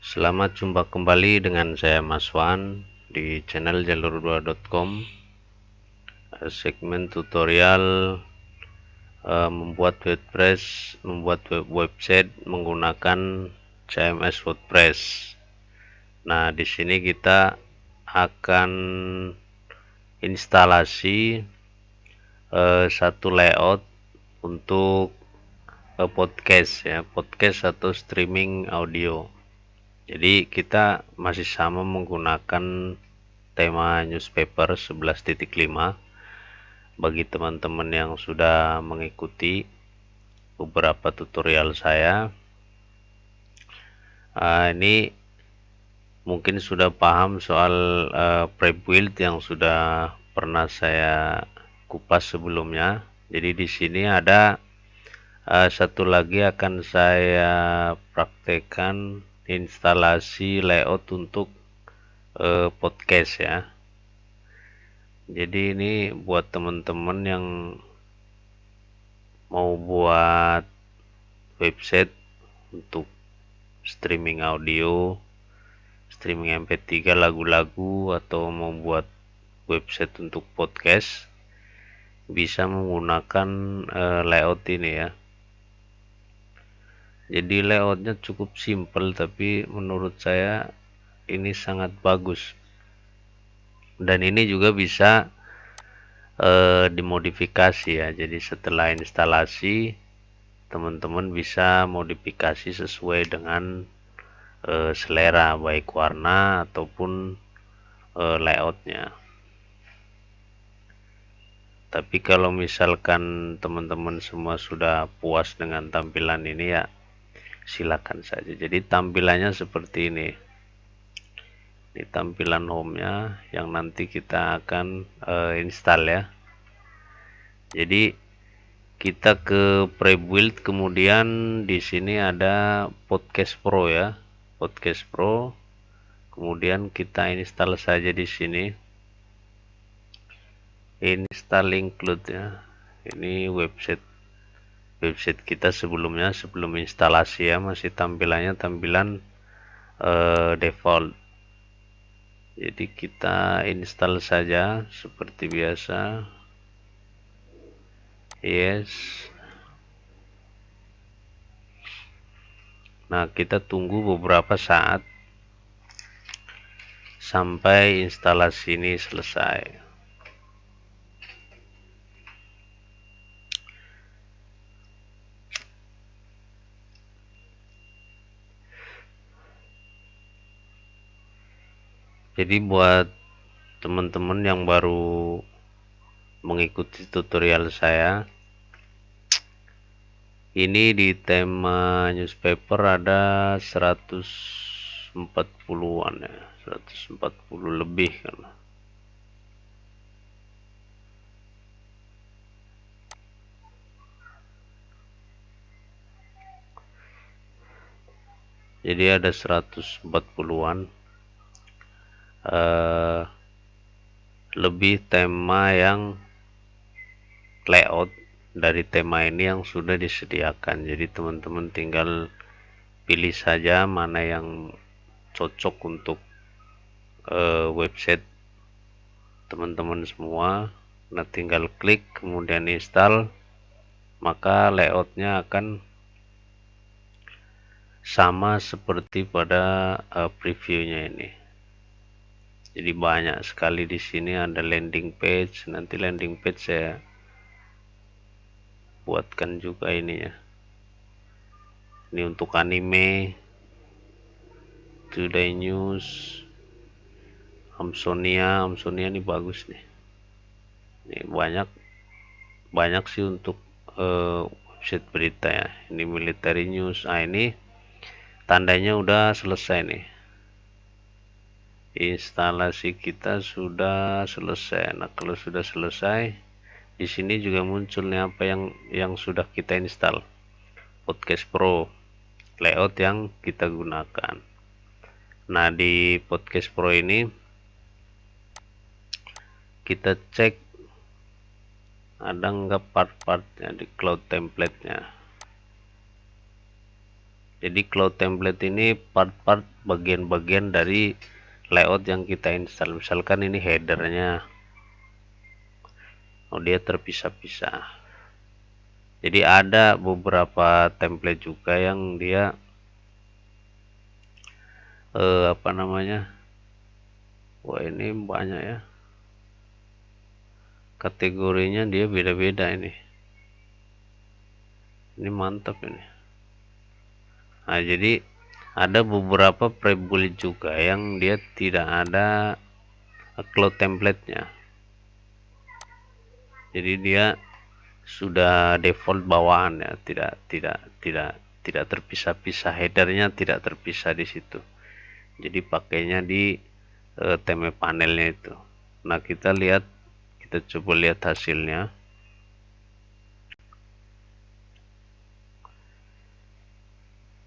Selamat jumpa kembali dengan saya Mas Wan di channel jalur2.com. Segmen tutorial membuat website menggunakan CMS WordPress. Nah, di sini kita akan instalasi satu layout untuk podcast ya, podcast atau streaming audio. Jadi kita masih sama menggunakan tema newspaper 11.5. Bagi teman-teman yang sudah mengikuti beberapa tutorial saya, ini mungkin sudah paham soal pre-build yang sudah pernah saya kupas sebelumnya. Jadi di sini ada satu lagi akan saya praktekkan instalasi layout untuk podcast ya. Jadi ini buat teman-teman yang mau buat website untuk streaming audio, streaming MP3 lagu-lagu, atau mau buat website untuk podcast, bisa menggunakan layout ini ya. Jadi layoutnya cukup simple, tapi menurut saya ini sangat bagus. Dan ini juga bisa dimodifikasi ya. Jadi setelah instalasi, teman-teman bisa modifikasi sesuai dengan selera, baik warna ataupun layoutnya. Tapi kalau misalkan teman-teman semua sudah puas dengan tampilan ini ya, silakan saja. Jadi tampilannya seperti ini. Ini tampilan home-nya yang nanti kita akan install ya. Jadi kita ke pre-build, kemudian di sini ada Podcast Pro ya. Podcast Pro. Kemudian kita install saja di sini. Install include ya. Ini website kita sebelum instalasi ya, masih tampilannya tampilan default. Jadi kita install saja seperti biasa. Yes. Nah, kita tunggu beberapa saat sampai instalasi ini selesai. Jadi buat teman-teman yang baru mengikuti tutorial saya, ini di tema newspaper ada 140-an ya, 140 lebih kan. Jadi ada 140-an lebih tema yang layout dari tema ini yang sudah disediakan. Jadi teman-teman tinggal pilih saja mana yang cocok untuk website teman-teman semua. Nah, tinggal klik kemudian install, maka layoutnya akan sama seperti pada previewnya ini. Jadi banyak sekali di sini, ada landing page. Nanti landing page saya buatkan juga ini ya. Ini untuk anime, Today News, Amsonia ini bagus nih. Ini banyak sih untuk website berita ya. Ini military news. Nah, ini tandanya udah selesai nih. Instalasi kita sudah selesai. Nah, kalau sudah selesai, di sini juga muncul nih apa yang sudah kita install. Podcast Pro, layout yang kita gunakan. Nah, di Podcast Pro ini kita cek ada nggak part-partnya di cloud template-nya. Jadi cloud template ini part-part bagian-bagian dari layout yang kita install. Misalkan ini headernya, oh dia terpisah-pisah. Jadi ada beberapa template juga yang dia apa namanya, wah ini banyak ya, kategorinya dia beda-beda ini mantap ini. Nah jadi ada beberapa pre-build juga yang dia tidak ada cloud template-nya, jadi dia sudah default bawaan ya, tidak terpisah-pisah, headernya tidak terpisah di situ, jadi pakainya di theme panelnya itu. Nah kita coba lihat hasilnya.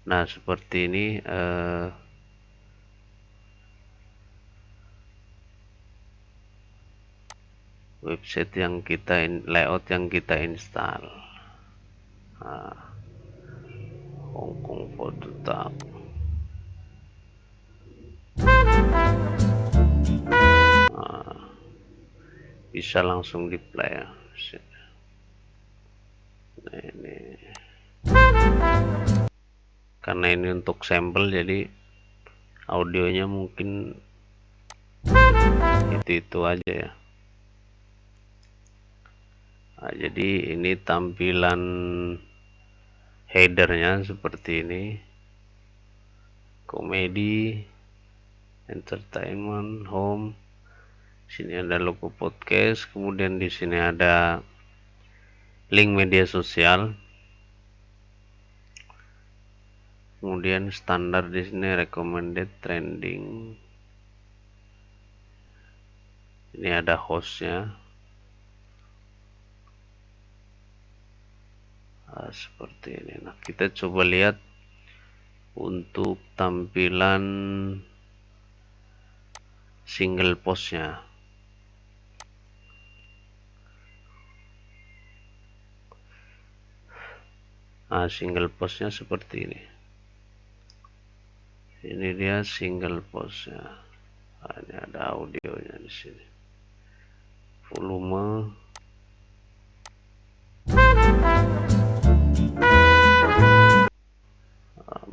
Nah seperti ini website yang layout yang kita install. Hongkong Photo Tab. Bisa langsung di play ya. Nah, ini karena ini untuk sampel, jadi audionya mungkin itu aja ya. Nah, jadi ini tampilan headernya seperti ini, komedi, entertainment, home. Sini ada logo podcast, kemudian di sini ada link media sosial, kemudian standar di sini recommended, trending. Ini ada hostnya. Nah, seperti ini. Nah kita coba lihat untuk tampilan single postnya. Nah single postnya seperti ini. Ini dia single postnya. Nah, ini ada audionya di sini. Volume.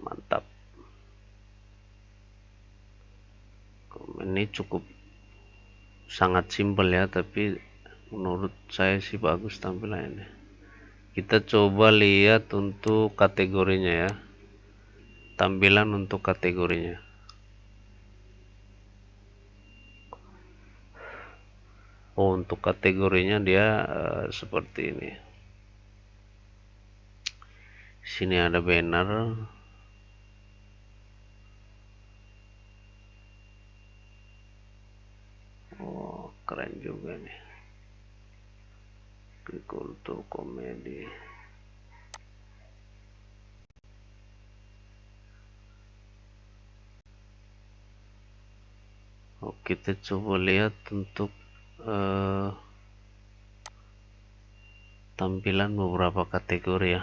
Mantap. Ini cukup sangat simpel ya, tapi menurut saya sih bagus tampilannya. Kita coba lihat untuk kategorinya ya. Tampilan untuk kategorinya. Oh, untuk kategorinya dia seperti ini. Sini ada banner. Oh, keren juga nih. Klik untuk komedi. Oh, kita coba lihat untuk tampilan beberapa kategori ya.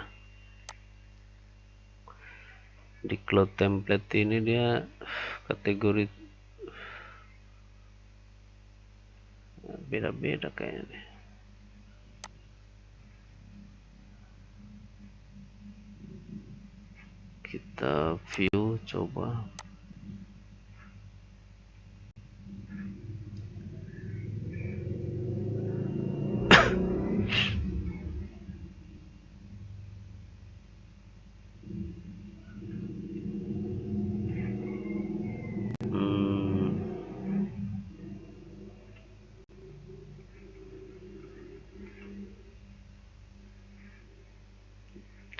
Di cloud template ini dia kategori beda-beda kayaknya nih. Kita view coba.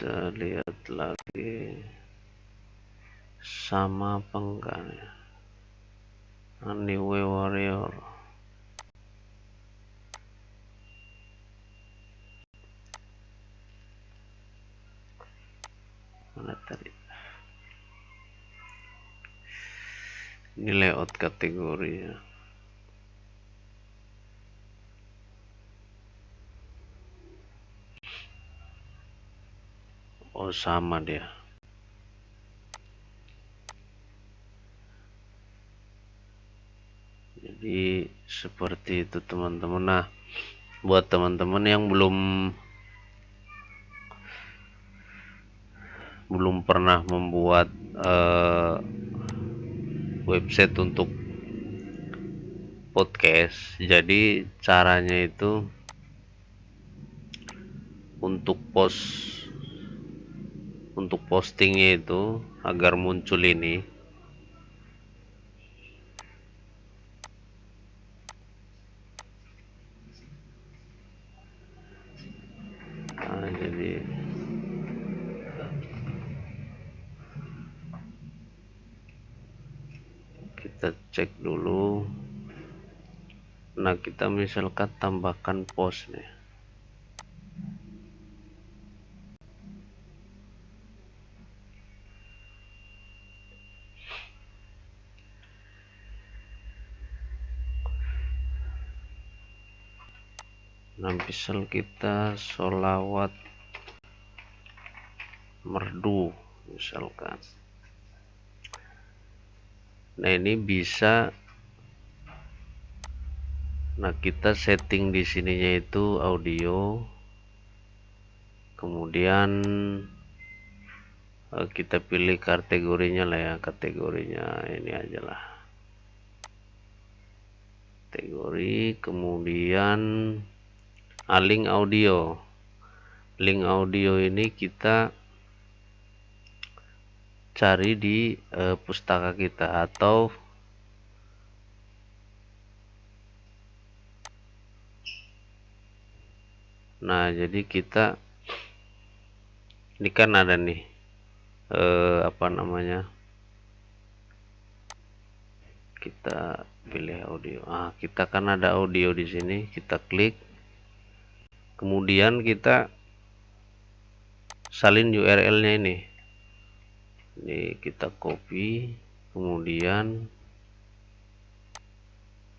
Kita lihat lagi sama apa enggak ya. Anyway Warrior. Mana tadi? Ini layout kategorinya. Oh sama dia. Jadi seperti itu teman-teman. Nah, buat teman-teman yang belum pernah membuat website untuk podcast, jadi caranya itu untuk postingnya itu agar muncul ini. Nah, jadi kita cek dulu. Nah, kita misalkan tambahkan post nih. Nah, misal kita sholawat merdu misalkan. Nah, ini bisa. Nah, kita setting di sininya itu audio. Kemudian kita pilih kategorinya lah ya, kategorinya ini aja lah, kategori. Kemudian link audio ini kita cari di pustaka kita, atau nah jadi kita ini kan ada nih apa namanya, kita pilih audio. Kita kan ada audio di sini, kita klik, kemudian kita salin URL-nya ini kita copy, kemudian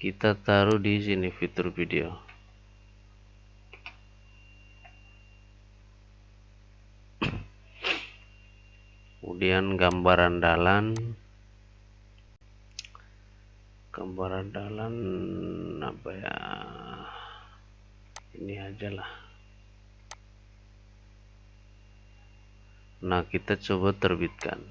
kita taruh di sini fitur video. Kemudian gambaran dalan apa ya, ini aja lah. Nah, kita coba terbitkan.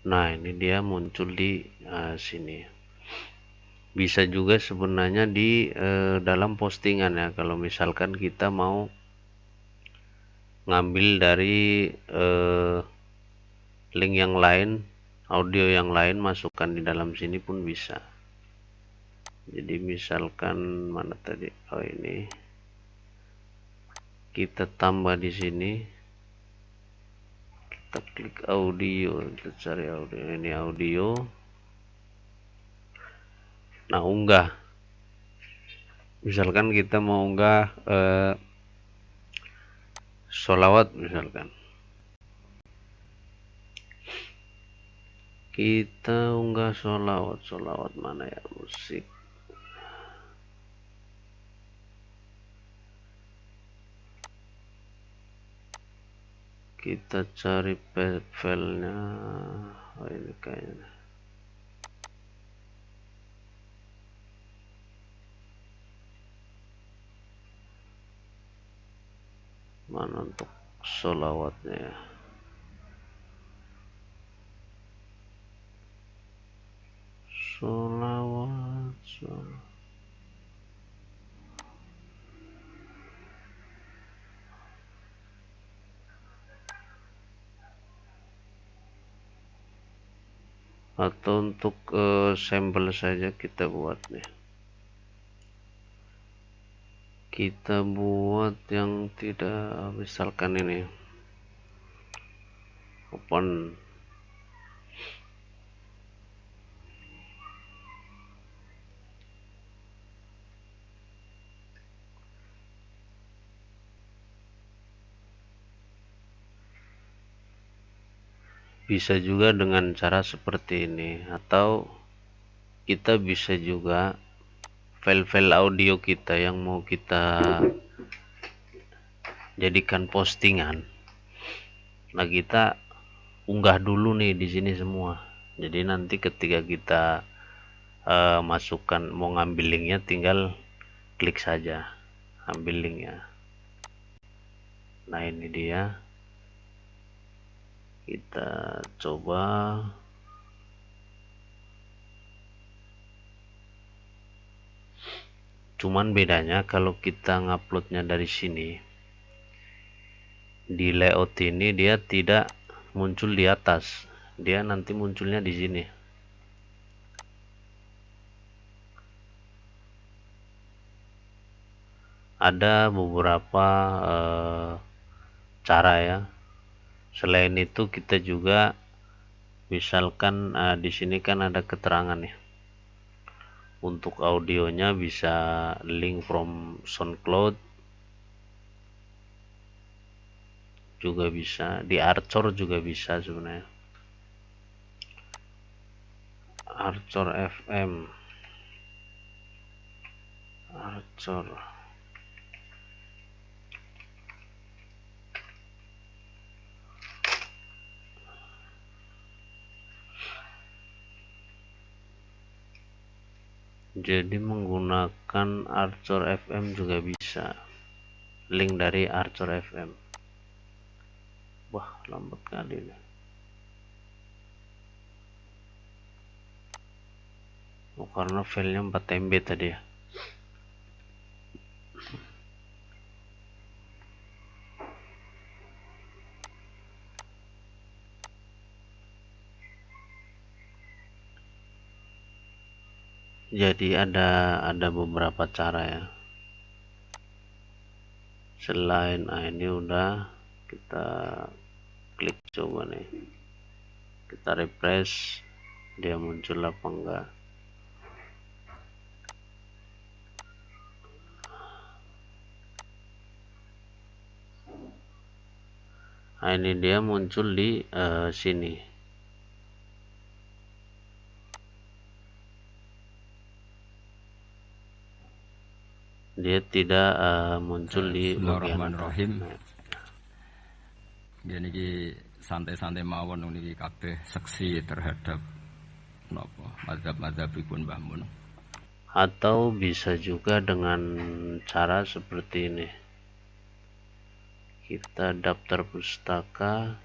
Nah, ini dia muncul di sini. Bisa juga sebenarnya di dalam postingan ya, kalau misalkan kita mau ngambil dari link yang lain, audio yang lain, masukkan di dalam sini pun bisa. Jadi misalkan mana tadi, ini kita tambah di sini, kita klik audio, kita cari audio, ini audio. Nah, unggah, misalkan kita mau unggah sholawat misalkan, kita unggah sholawat mana ya, musik. Kita cari filenya, ini kayaknya mana untuk sholawatnya ya. Sholawat. Atau untuk sampel saja kita buat nih. Kita buat yang tidak, misalkan ini open. bisa juga dengan cara seperti ini, atau kita bisa juga file-file audio kita yang mau kita jadikan postingan, nah kita unggah dulu nih di sini semua. Jadi nanti ketika kita masukkan mau ngambil linknya, tinggal klik saja ambil linknya. Nah ini dia, kita coba. Cuman bedanya kalau kita nguploadnya dari sini, di layout ini dia tidak muncul di atas, dia nanti munculnya di sini. Ada beberapa cara ya. Selain itu kita juga misalkan di sini kan ada keterangan ya. Untuk audionya bisa link from SoundCloud, juga bisa di Archer, juga bisa sebenarnya. Archer FM, Archer. Jadi menggunakan Archer FM juga bisa, link dari Archer FM. Wah lambat kali nih. Oh, karena filenya 4 MB tadi ya. Jadi ada beberapa cara ya. Selain ini udah kita klik, coba nih kita refresh, dia muncul apa enggak. Nah ini dia muncul di sini. Dia tidak muncul di bagian atas. Niki santai-santai mawon niki kabeh seksi terhadap napa mazhab-mazhabipun Mbah Mun. Atau bisa juga dengan cara seperti ini. Kita daftar pustaka,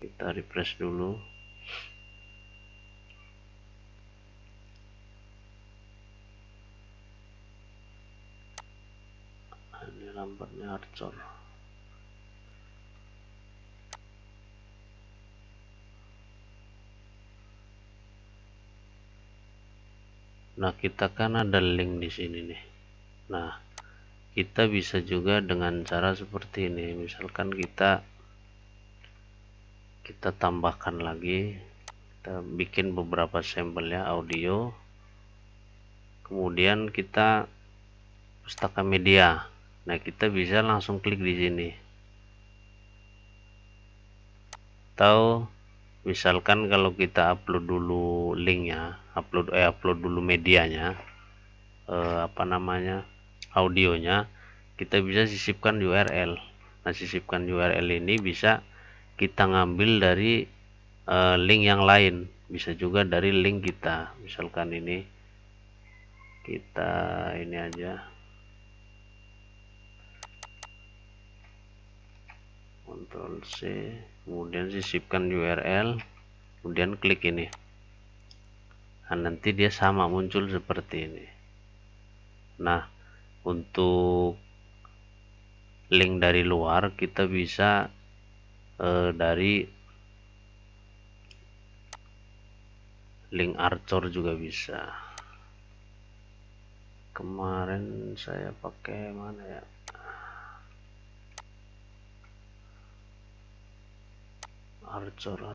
kita refresh dulu. Ini lambatnya Archer. Nah kita kan ada link di sini nih. Nah kita bisa juga dengan cara seperti ini. Misalkan kita tambahkan lagi, kita bikin beberapa sampelnya audio, kemudian kita pustaka media. Nah kita bisa langsung klik di sini. Atau misalkan kalau kita upload dulu linknya, upload dulu medianya, audionya, kita bisa sisipkan URL. Nah sisipkan URL ini bisa kita ngambil dari link yang lain, bisa juga dari link kita. Misalkan ini kita ini aja, Ctrl C, kemudian sisipkan URL, kemudian klik ini. Nah nanti dia sama muncul seperti ini. Nah untuk link dari luar kita bisa dari link Archer juga bisa. Kemarin saya pakai mana ya, Archer.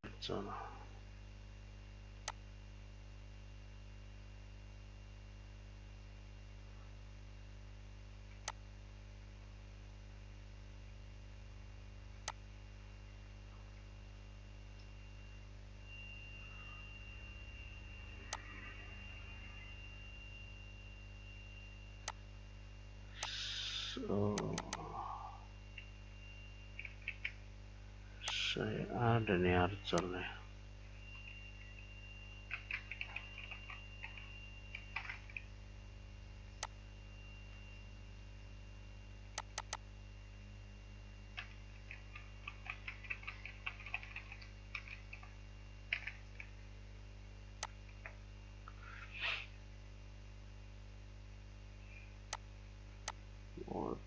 Oh, saya ada nih arcornya.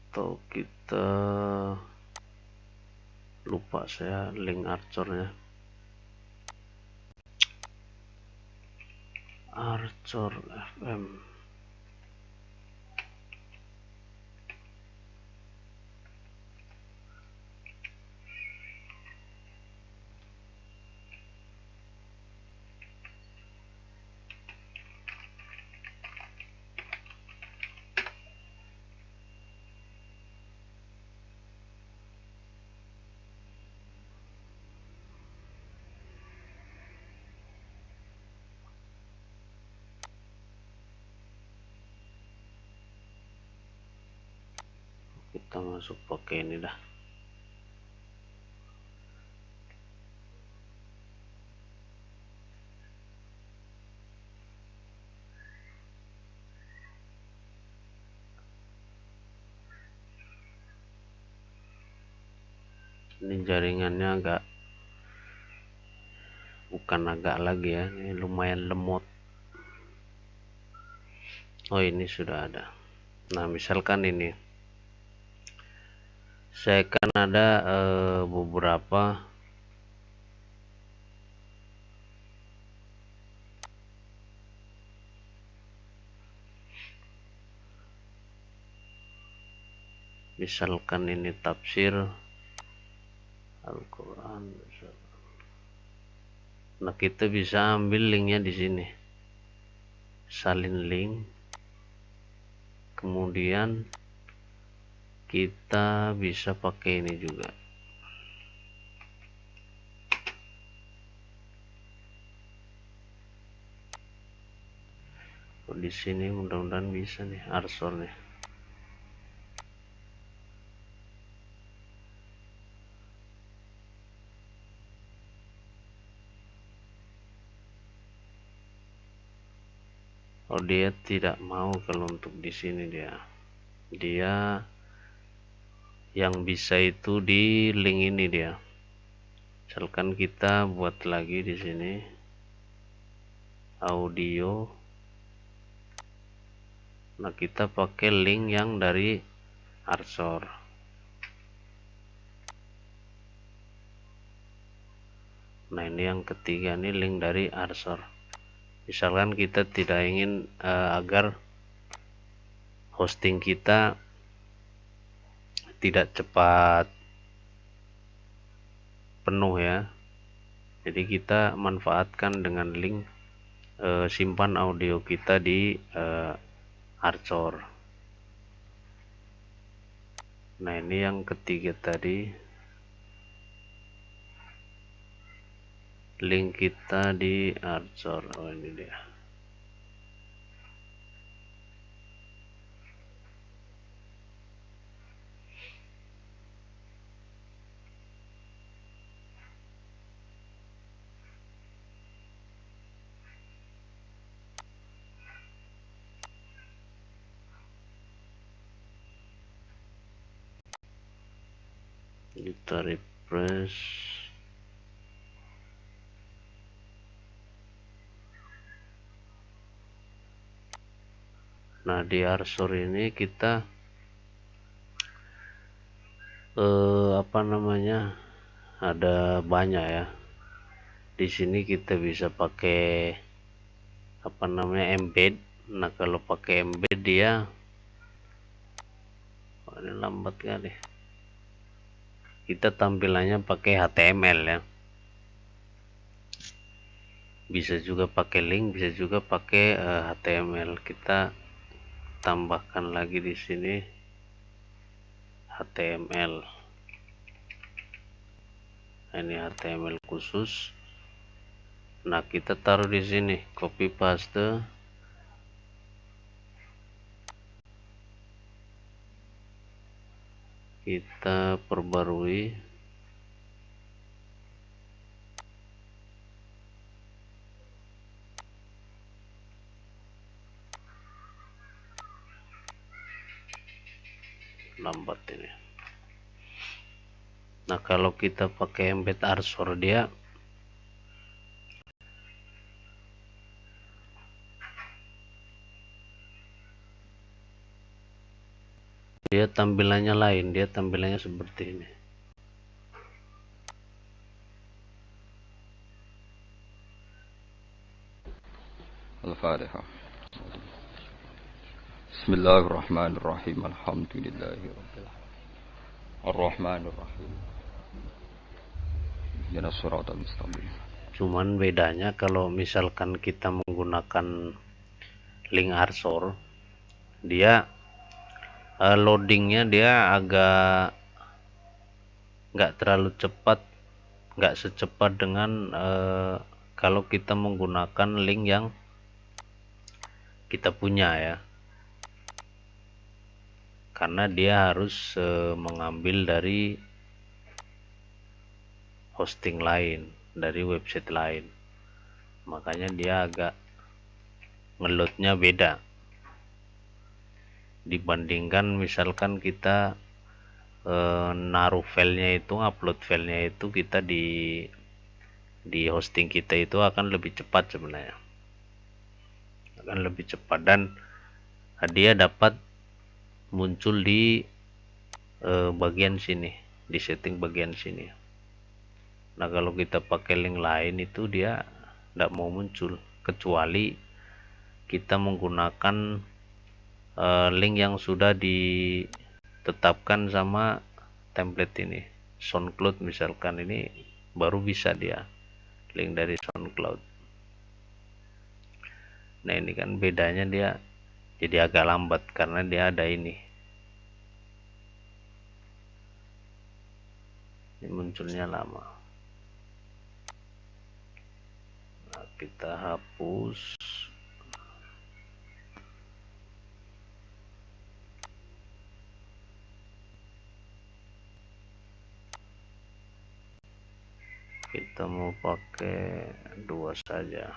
Atau kita lupa saya link arcornya. Arcor FM. Kita masuk pakai ini dah. Ini jaringannya bukan agak lagi ya, ini lumayan lemot. Oh, ini sudah ada. Nah, misalkan ini saya kan ada beberapa misalkan ini tafsir Al-Quran. Nah, kita bisa ambil linknya di sini, salin link, kemudian kita bisa pakai ini juga. Di sini mudah-mudahan bisa nih arsor nih. Oh, dia tidak mau kalau untuk di sini dia yang bisa itu di link ini dia. Misalkan kita buat lagi di sini audio. Nah, kita pakai link yang dari arsor. Nah, ini yang ketiga, nih link dari arsor. Misalkan kita tidak ingin agar hosting kita tidak cepat penuh ya, jadi kita manfaatkan dengan link simpan audio kita di arsor. Nah, ini yang ketiga tadi, link kita di arsor. Oh, ini dia. Kita refresh. Nah, di arsor ini kita apa namanya, ada banyak ya. Di sini kita bisa pakai apa namanya, embed. Nah, kalau pakai embed dia, oh, ini lambat kali. Kita tampilannya pakai HTML ya. Bisa juga pakai link, bisa juga pakai HTML. Kita tambahkan lagi di sini HTML. Ini HTML khusus. Nah, kita taruh di sini, copy paste. Nah, kita perbarui. Lambat ini. Nah, kalau kita pakai embed Arsor, dia tampilannya lain, dia tampilannya seperti ini. Al-Fatihah. Bismillahirrahmanirrahim. Alhamdulillahirabbil alamin. Ar-Rahmanir-Rahim. Ihdinas shiratal mustaqim. Cuman bedanya kalau misalkan kita menggunakan link Arsor, dia loadingnya dia agak nggak terlalu cepat, nggak secepat dengan kalau kita menggunakan link yang kita punya ya, karena dia harus mengambil dari hosting lain, dari website lain, makanya dia agak ngeloadnya beda dibandingkan misalkan kita naruh filenya itu, upload filenya itu kita di hosting kita, itu akan lebih cepat sebenarnya, akan lebih cepat, dan dia dapat muncul di bagian sini, di setting bagian sini. Nah, kalau kita pakai link lain itu dia tidak mau muncul, kecuali kita menggunakan link yang sudah ditetapkan sama template ini. SoundCloud misalkan, ini baru bisa dia link dari SoundCloud. Nah, ini kan bedanya, dia jadi agak lambat karena dia ada ini munculnya lama. Nah, kita hapus. Kita mau pakai 2 saja.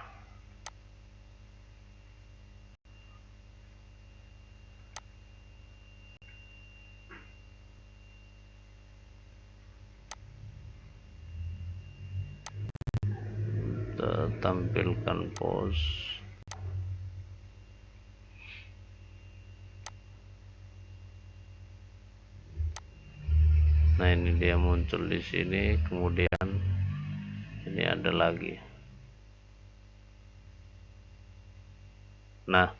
Kita tampilkan post. Nah, ini dia muncul di sini, kemudian ini ada lagi. Nah,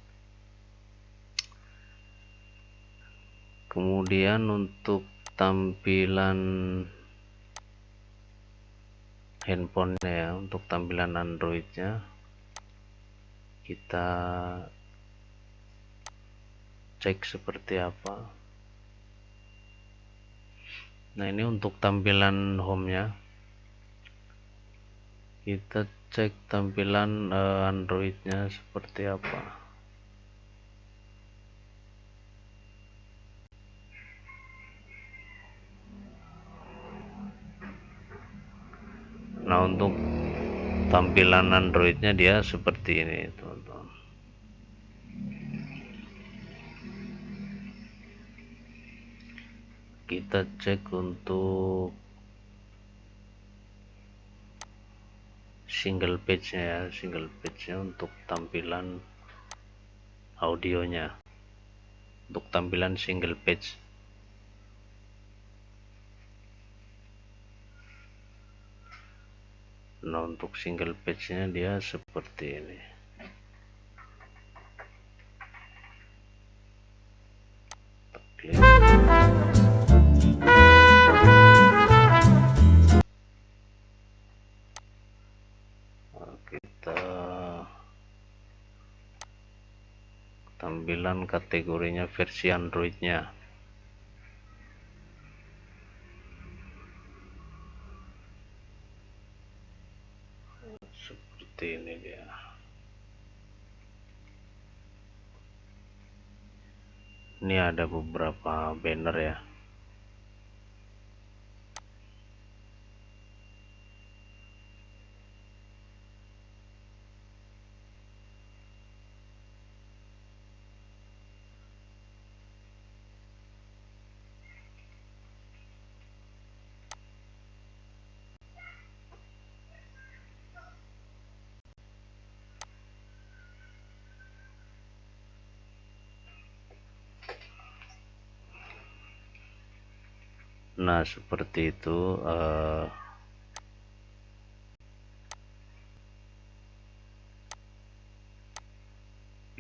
kemudian untuk tampilan handphonenya ya, untuk tampilan Androidnya kita cek seperti apa. Nah, ini untuk tampilan home-nya, kita cek tampilan Androidnya seperti apa. Nah, untuk tampilan Androidnya dia seperti ini, teman-teman. Kita cek untuk single page-nya ya, single page-nya untuk tampilan audionya, untuk tampilan single page. Nah, untuk single page-nya dia seperti ini. Klik. Nah, kita tampilan kategorinya versi Android-nya. Seperti ini dia. Ini ada beberapa banner ya. Nah, seperti itu.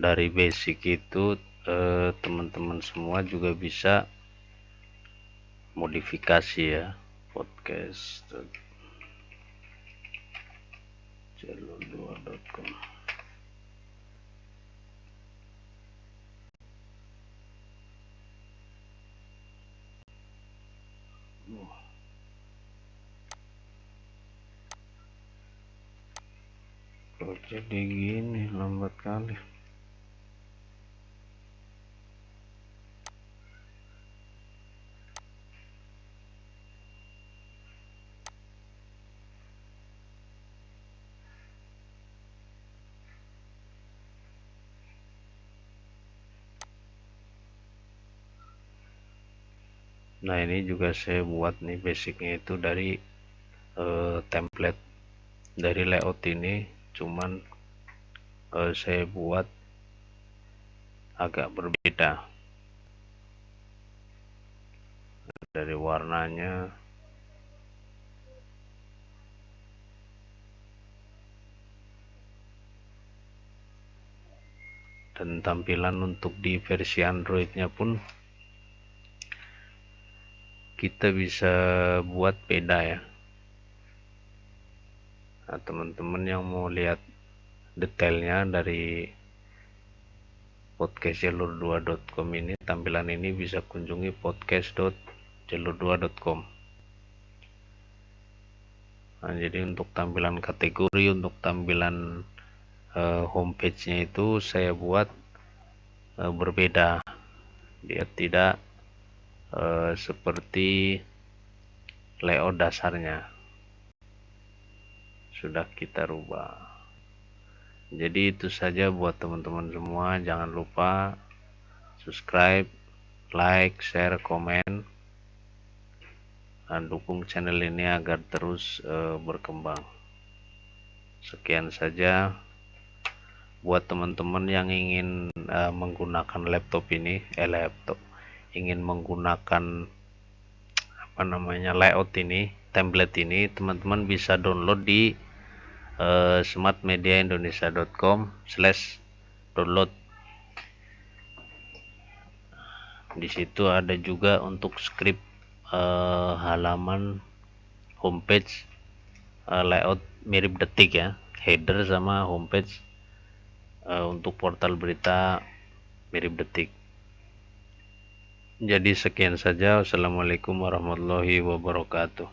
Dari basic itu teman-teman semua juga bisa modifikasi ya podcast jalur2.com. Kok jadi gini lambat kali. Nah, ini juga saya buat nih basicnya itu dari template dari layout ini, cuman saya buat agak berbeda dari warnanya. Dan tampilan untuk di versi Androidnya pun kita bisa buat beda ya. Nah, teman-teman yang mau lihat detailnya dari podcast jalur2.com ini, tampilan ini bisa kunjungi podcast.jalur2.com. Nah, jadi untuk tampilan kategori, untuk tampilan homepage-nya itu saya buat berbeda. Dia tidak seperti layout dasarnya, sudah kita rubah. Jadi itu saja buat teman-teman semua. Jangan lupa subscribe, like, share, komen, dan dukung channel ini agar terus berkembang. Sekian saja. Buat teman-teman yang ingin menggunakan laptop ini, ingin menggunakan layout ini, template ini, teman-teman bisa download di smartmediaindonesia.com/download. Di situ ada juga untuk script halaman homepage layout mirip Detik ya, header sama homepage untuk portal berita mirip Detik. Jadi sekian saja. Wassalamualaikum warahmatullahi wabarakatuh.